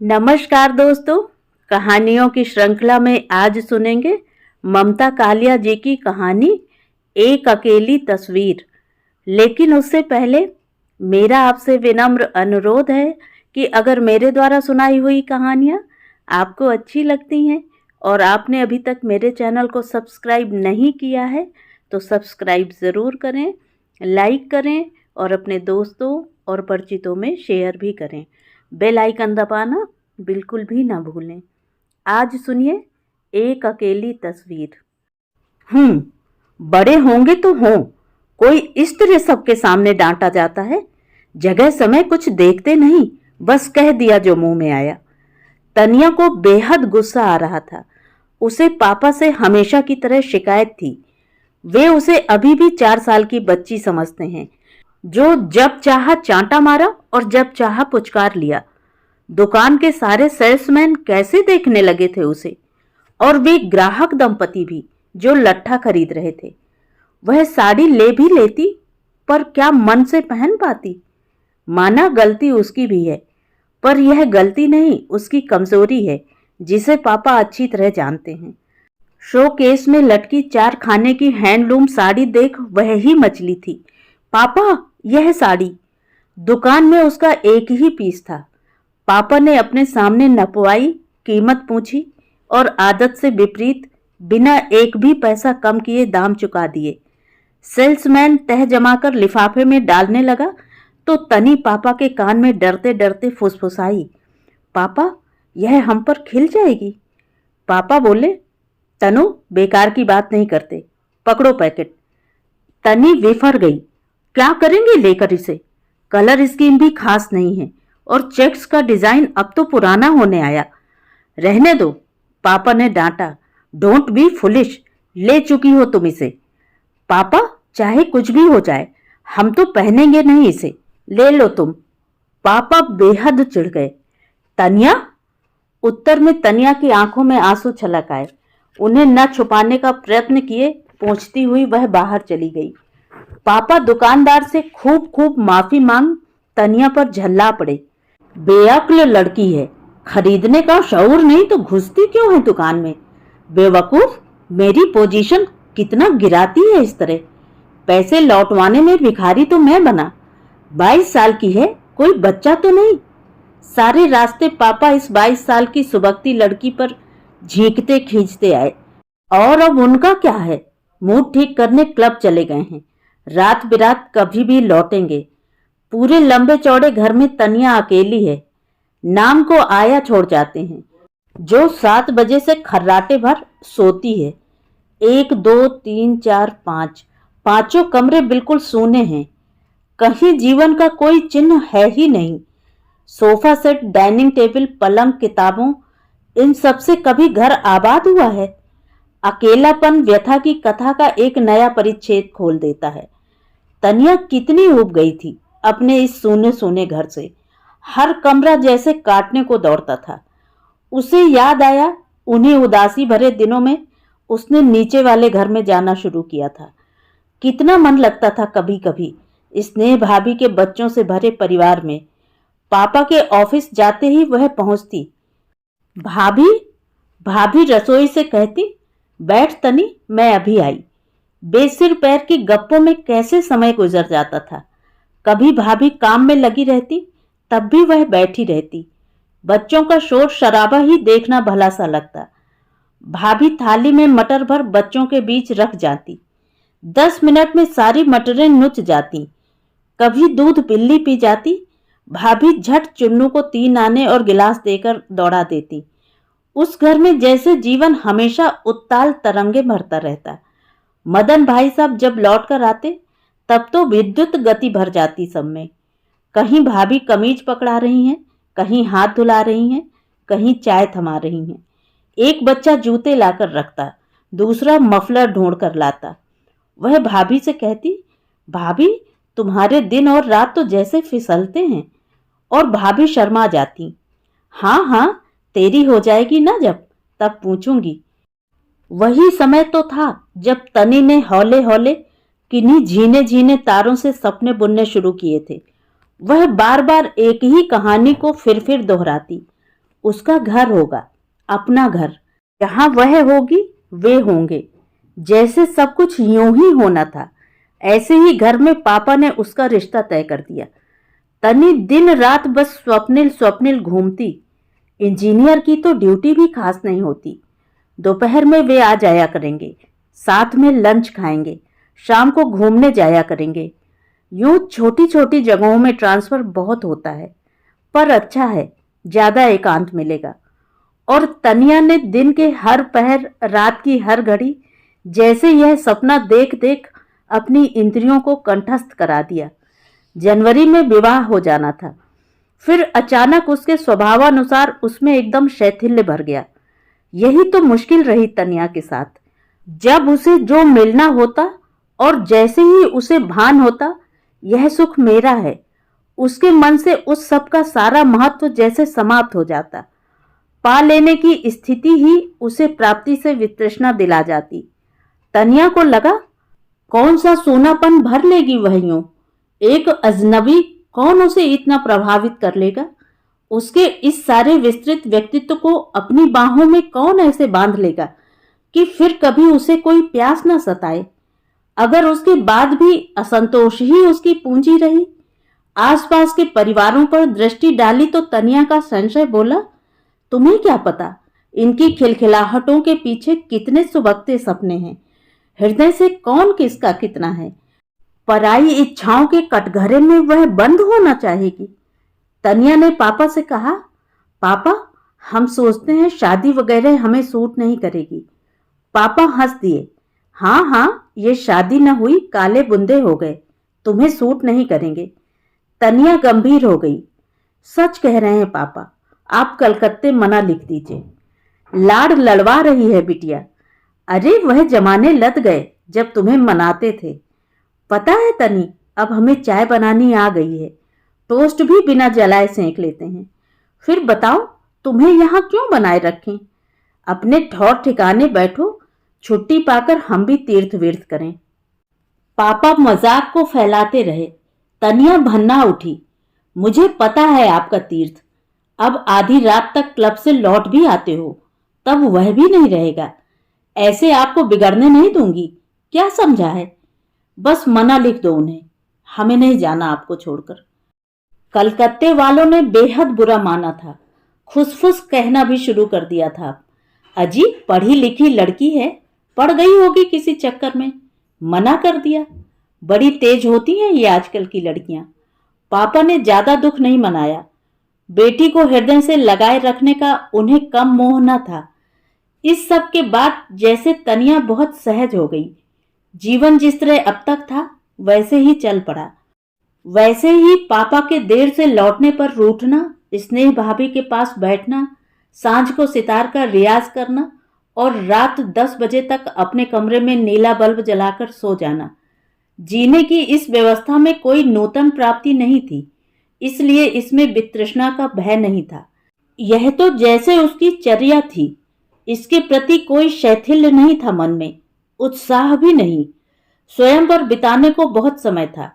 नमस्कार दोस्तों, कहानियों की श्रृंखला में आज सुनेंगे ममता कालिया जी की कहानी एक अकेली तस्वीर। लेकिन उससे पहले मेरा आपसे विनम्र अनुरोध है कि अगर मेरे द्वारा सुनाई हुई कहानियाँ आपको अच्छी लगती हैं और आपने अभी तक मेरे चैनल को सब्सक्राइब नहीं किया है तो सब्सक्राइब ज़रूर करें, लाइक करें और अपने दोस्तों और परिचितों में शेयर भी करें। बेल आइकन दबाना बिल्कुल भी ना भूलें। आज सुनिए एक अकेली तस्वीर। बड़े होंगे तो हों, कोई इस तरह सबके सामने डांटा जाता है। जगह समय कुछ देखते नहीं, बस कह दिया जो मुंह में आया। तनिया को बेहद गुस्सा आ रहा था। उसे पापा से हमेशा की तरह शिकायत थी। वे उसे अभी भी 4 साल की बच्ची समझते हैं, जो जब चाहा चांटा मारा और जब चाहा पुचकार लिया। दुकान के सारे सेल्समैन कैसे देखने लगे थे उसे, और वे ग्राहक दंपति भी जो लट्ठा खरीद रहे थे। वह साड़ी ले भी लेती, पर क्या मन से पहन पाती? माना गलती उसकी भी है, पर यह गलती नहीं, उसकी कमजोरी है, जिसे पापा अच्छी तरह जानते हैं। शोकेस में लटकी 4 खाने की हैंडलूम साड़ी देख वह ही मचली थी। पापा, यह साड़ी। दुकान में उसका एक ही पीस था। पापा ने अपने सामने नपवाई, कीमत पूछी और आदत से विपरीत बिना एक भी पैसा कम किए दाम चुका दिए। सेल्समैन तह जमाकर लिफाफे में डालने लगा तो तनी पापा के कान में डरते डरते फुसफुसाई, पापा, यह हम पर खिल जाएगी। पापा बोले, तनु, बेकार की बात नहीं करते, पकड़ो पैकेट। तनी विफर गई। क्या करेंगे लेकर इसे? कलर स्कीम भी खास नहीं है और चेक्स का डिजाइन अब तो पुराना होने आया। रहने दो, पापा ने डांटा। डोंट बी फुलिश, ले चुकी हो तुम इसे। पापा, चाहे कुछ भी हो जाए, हम तो पहनेंगे नहीं इसे, ले लो तुम। पापा बेहद चिढ़ गए। तनिया? उत्तर में तनिया की आंखों में आंसू छलक आए। उन्हें न छुपाने का प्रयत्न किए पहुंचती हुई वह बाहर चली गई। पापा दुकानदार से खूब खूब माफी मांग तनिया पर झल्ला पड़े। बेअक्ल लड़की है, खरीदने का शऊर नहीं तो घुसती क्यों है दुकान में? बेवकूफ, मेरी पोजीशन कितना गिराती है इस तरह। पैसे लौटवाने में भिखारी तो मैं बना। 22 साल की है, कोई बच्चा तो नहीं। सारे रास्ते पापा इस 22 साल की सुबकती लड़की पर झींकते खींचते आए। और अब उनका क्या है? मूड ठीक करने क्लब चले गए हैं। रात बिरात कभी भी लौटेंगे। पूरे लंबे चौड़े घर में तनिया अकेली है। नाम को आया छोड़ जाते हैं, जो 7 बजे से खर्राटे भर सोती है। 1 2 3 4 5, पांचों कमरे बिल्कुल सूने हैं। कहीं जीवन का कोई चिन्ह है ही नहीं। सोफा सेट, डाइनिंग टेबल, पलंग, किताबों, इन सब से कभी घर आबाद हुआ है? अकेलापन व्यथा की कथा का एक नया परिच्छेद खोल देता है। तनिया कितनी ऊब गई थी अपने इस सूने सूने घर से। हर कमरा जैसे काटने को दौड़ता था। उसे याद आया उन्हीं उदासी भरे दिनों में उसने नीचे वाले घर में जाना शुरू किया था। कितना मन लगता था कभी कभी स्नेह भाभी के बच्चों से भरे परिवार में। पापा के ऑफिस जाते ही वह पहुंचती। भाभी, भाभी रसोई से कहती, बैठ तनी, मैं अभी आई। बेसिर पैर की गप्पों में कैसे समय गुजर जाता था। कभी भाभी काम में लगी रहती, तब भी वह बैठी रहती। बच्चों का शोर शराबा ही देखना भला सा लगता। भाभी थाली में मटर भर बच्चों के बीच रख जाती। 10 मिनट में सारी मटरें नुच जाती। कभी दूध बिल्ली पी जाती। भाभी झट चुन्नू को 3 आने और गिलास देकर दौड़ा देती। उस घर में जैसे जीवन हमेशा उत्ताल तरंगे भरता रहता। मदन भाई साहब जब लौट कर आते तब तो विद्युत गति भर जाती सब में। कहीं भाभी कमीज पकड़ा रही हैं, कहीं हाथ धुला रही हैं, कहीं चाय थमा रही हैं। एक बच्चा जूते लाकर रखता, दूसरा मफलर ढूंढ कर लाता। वह भाभी से कहती, भाभी, तुम्हारे दिन और रात तो जैसे फिसलते हैं। और भाभी शर्मा जाती। हाँ हाँ, तेरी हो जाएगी ना जब, तब पूछूंगी। वही समय तो था जब तनी ने हौले हौले किन्हीं झीने झीने तारों से सपने बुनने शुरू किए थे। वह बार बार एक ही कहानी को फिर दोहराती। उसका घर होगा, अपना घर। जहां वह होगी वे होंगे। जैसे सब कुछ यूं ही होना था, ऐसे ही घर में पापा ने उसका रिश्ता तय कर दिया। तनी दिन रात बस स्वप्निल स्वप्निल घूमती। इंजीनियर की तो ड्यूटी भी खास नहीं होती। दोपहर में वे आ जाया करेंगे, साथ में लंच खाएंगे, शाम को घूमने जाया करेंगे। यूं छोटी छोटी जगहों में ट्रांसफर बहुत होता है, पर अच्छा है, ज्यादा एकांत मिलेगा। और तनिया ने दिन के हर पहर, रात की हर घड़ी जैसे यह सपना देख देख अपनी इंद्रियों को कंठस्थ करा दिया। जनवरी में विवाह हो जाना था, फिर अचानक उसके स्वभावानुसार उसमें एकदम शैथिल्य भर गया। यही तो मुश्किल रही तनिया के साथ। जब उसे जो मिलना होता और जैसे ही उसे भान होता यह सुख मेरा है, उसके मन से उस सब का सारा महत्व जैसे समाप्त हो जाता। पा लेने की स्थिति ही उसे प्राप्ति से वितृष्णा दिला जाती। तनिया को लगा, कौन सा सोनापन भर लेगी वह यूं? एक अजनबी कौन उसे इतना प्रभावित कर लेगा? उसके इस सारे विस्तृत व्यक्तित्व को अपनी बाहों में कौन ऐसे बांध लेगा कि फिर कभी उसे कोई प्यास न सताए? अगर उसके बाद भी असंतोष ही उसकी पूंजी रही। आसपास के परिवारों पर दृष्टि डाली तो तनिया का संशय बोला, तुम्हें क्या पता इनकी खिलखिलाहटों के पीछे कितने सुबकते सपने हैं। हृदय से कौन किसका कितना है। पराई इच्छाओं के कटघरे में वह बंद होना चाहेगी। तनिया ने पापा से कहा, पापा हम सोचते हैं शादी वगैरह हमें सूट नहीं करेगी। पापा हंस दिए, हाँ हाँ, ये शादी न हुई काले बुंदे हो गए, तुम्हें सूट नहीं करेंगे। तनिया गंभीर हो गई, सच कह रहे हैं पापा, आप कलकत्ते मना लिख दीजिए। लाड़ लड़वा रही है बिटिया। अरे वह जमाने लद गए जब तुम्हें मनाते थे। पता है तनी, अब हमें चाय बनानी आ गई है, टोस्ट भी बिना जलाए सेंक लेते हैं। फिर बताओ तुम्हें यहां क्यों बनाए रखें? अपने ठौर ठिकाने बैठो, छुट्टी पाकर हम भी तीर्थ वीर्थ करें। पापा मजाक को फैलाते रहे। तनिया भन्ना उठी, मुझे पता है आपका तीर्थ। अब आधी रात तक क्लब से लौट भी आते हो, तब वह भी नहीं रहेगा। ऐसे आपको बिगड़ने नहीं दूंगी। क्या समझा है? बस मना लिख दो उन्हें, हमें नहीं जाना आपको छोड़कर। कलकत्ते वालों ने बेहद बुरा माना था, खुसफुस कहना भी शुरू कर दिया था। अजी पढ़ी लिखी लड़की है, पड़ गई होगी किसी चक्कर में, मना कर दिया। बड़ी तेज होती हैं ये आजकल की लड़कियां। पापा ने ज्यादा दुख नहीं मनाया। बेटी को हृदय से लगाए रखने का उन्हें कम मोह न था। इस सब के बाद जैसे तनिया बहुत सहज हो गई। जीवन जिस तरह अब तक था वैसे ही चल पड़ा। वैसे ही पापा के देर से लौटने पर रूठना, स्नेह भाभी के पास बैठना, सांझ को सितार का रियाज करना और रात 10 बजे तक अपने कमरे में नीला बल्ब जलाकर सो जाना। जीने की इस व्यवस्था में कोई नूतन प्राप्ति नहीं थी, इसलिए इसमें वितृष्णा का भय नहीं था। यह तो जैसे उसकी चर्या थी। इसके प्रति कोई शैथिल्य नहीं था मन में, उत्साह भी नहीं। स्वयं पर बिताने को बहुत समय था।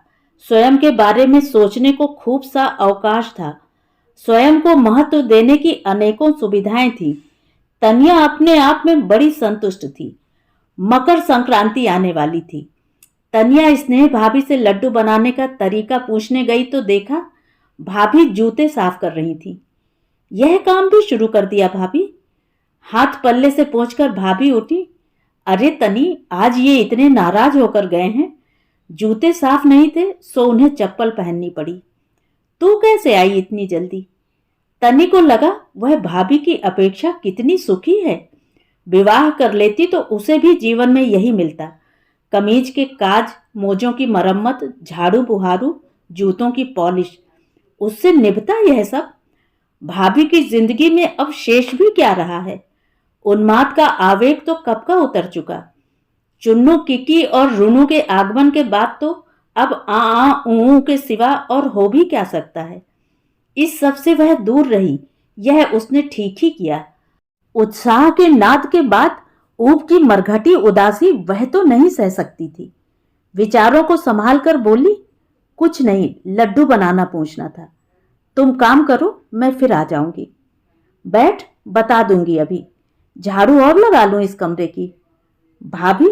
स्वयं के बारे में सोचने को खूब सा अवकाश था। स्वयं को महत्व देने की अनेकों सुविधाएं थी। तनिया अपने आप में बड़ी संतुष्ट थी। मकर संक्रांति आने वाली थी। तनिया स्नेह भाभी से लड्डू बनाने का तरीका पूछने गई तो देखा भाभी जूते साफ कर रही थी। यह काम भी शुरू कर दिया भाभी। हाथ पल्ले से पोंछकर भाभी उठी, अरे तनी, आज ये इतने नाराज होकर गए हैं, जूते साफ नहीं थे सो उन्हें चप्पल पहननी पड़ी। तू कैसे आई इतनी जल्दी? तनी को लगा वह भाभी की अपेक्षा कितनी सुखी है। विवाह कर लेती तो उसे भी जीवन में यही मिलता, कमीज के काज, मोजों की मरम्मत, झाड़ू बुहारू, जूतों की पॉलिश। उससे निभता यह सब। भाभी की जिंदगी में अब शेष भी क्या रहा है? उन्माद का आवेग तो कब का उतर चुका। चुन्नू, किकी और रुनु के आगमन के बाद तो अब आ ऊ के सिवा और हो भी क्या सकता है। इस सब से वह दूर रही, यह उसने ठीक ही किया। उत्साह के नाद के बाद ऊब की मरघटी उदासी वह तो नहीं सह सकती थी। विचारों को संभाल कर बोली, कुछ नहीं, लड्डू बनाना पूछना था। तुम काम करो, मैं फिर आ जाऊंगी। बैठ, बता दूंगी अभी। झाड़ू और लगा लूं इस कमरे की? भाभी,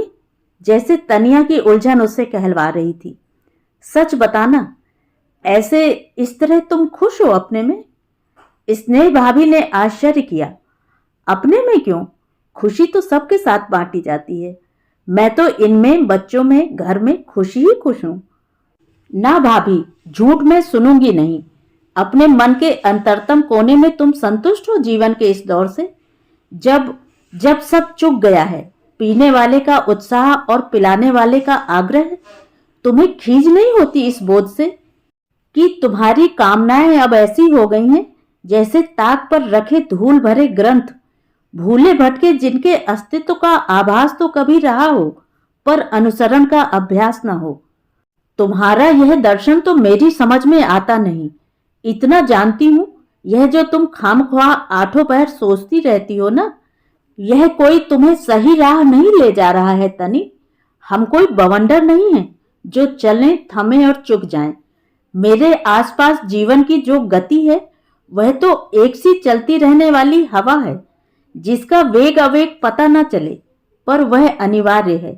जैसे तनिया की उलझन उससे कहलवा रही थी। सच बताना, ऐसे इस तरह तुम खुश हो अपने में? स्नेह भाभी ने आश्चर्य किया। अपने में क्यों? खुशी तो सबके साथ बांटी जाती है। मैं तो इनमें, बच्चों में, घर में खुशी ही खुश हूं। ना भाभी, झूठ मैं सुनूंगी नहीं। अपने मन के अंतरतम कोने में तुम संतुष्ट हो जीवन के इस दौर से? जब जब सब चुक गया है, पीने वाले का उत्साह और पिलाने वाले का आग्रह, तुम्हें खीज नहीं होती इस बोझ से कि तुम्हारी कामनाएं अब ऐसी हो गई हैं जैसे ताक पर रखे धूल भरे ग्रंथ, भूले भटके जिनके अस्तित्व का आभास तो कभी रहा हो पर अनुसरण का अभ्यास न हो। तुम्हारा यह दर्शन तो मेरी समझ में आता नहीं। इतना जानती हूं, यह जो तुम खामख्वाह आठों पहर सोचती रहती हो ना, यह कोई तुम्हें सही राह नहीं ले जा रहा है तनी। हम कोई बवंडर नहीं हैं जो चलें, थमें और चुक जाएं। मेरे आसपास जीवन की जो गति है वह तो एक सी चलती रहने वाली हवा है जिसका वेग अवेग पता न चले, पर वह अनिवार्य है।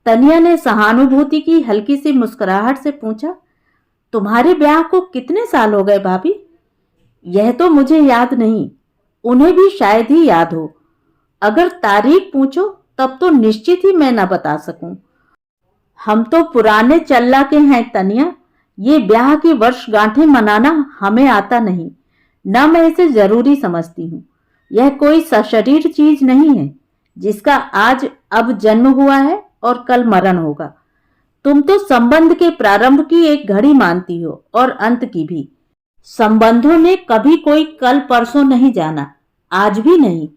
तनिया ने सहानुभूति की हल्की सी मुस्कुराहट से पूछा, तुम्हारे ब्याह को कितने साल हो गए भाभी? यह तो मुझे याद नहीं, उन्हें भी शायद ही याद हो। अगर तारीख पूछो तब तो निश्चित ही मैं न बता सकूं। हम तो पुराने चल्ला के हैं तनिया। ये ब्याह की वर्षगांठें मनाना हमें आता नहीं, न मैं इसे जरूरी समझती हूँ। यह कोई सशरीर चीज नहीं है जिसका आज अब जन्म हुआ है और कल मरण होगा। तुम तो संबंध के प्रारंभ की एक घड़ी मानती हो और अंत की भी। संबंधों ने कभी कोई कल परसों नहीं जाना, आज भी नहीं।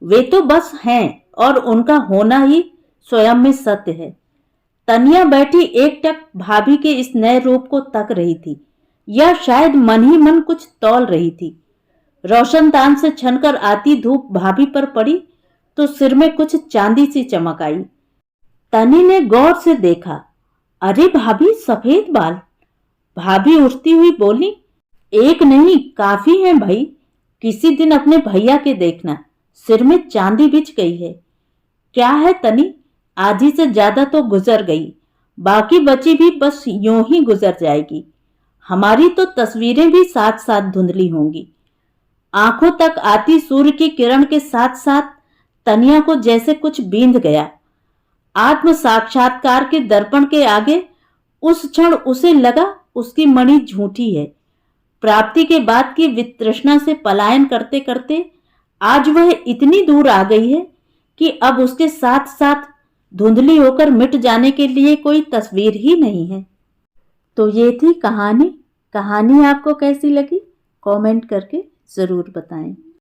वे तो बस हैं और उनका होना ही स्वयं में सत्य है। तनिया बैठी एकटक भाभी के इस नए रूप को तक रही थी, या शायद मन ही मन कुछ तौल रही थी। रोशनदान से छनकर आती धूप भाभी पर पड़ी तो सिर में कुछ चांदी सी चमक आई। तनी ने गौर से देखा। अरे भाभी, सफेद बाल! भाभी उठती हुई बोली, एक नहीं काफी है भाई। किसी दिन अपने भैया के देखना, सिर में चांदी बिछ गई है। क्या है तनी, आधी से ज्यादा तो गुजर गई, बाकी बची भी बस यूं ही गुजर जाएगी। हमारी तो तस्वीरें भी साथ साथ धुंधली होंगी। आंखों तक आती सूर्य की किरण के साथ साथ तनिया को जैसे कुछ बींध गया। आत्म साक्षात्कार के दर्पण के आगे उस क्षण उसे लगा उसकी मणि झूठी है। प्राप्ति के बाद की वितृष्णा से पलायन करते करते आज वह इतनी दूर आ गई है कि अब उसके साथ साथ धुंधली होकर मिट जाने के लिए कोई तस्वीर ही नहीं है। तो ये थी कहानी। कहानी आपको कैसी लगी कमेंट करके जरूर बताएं।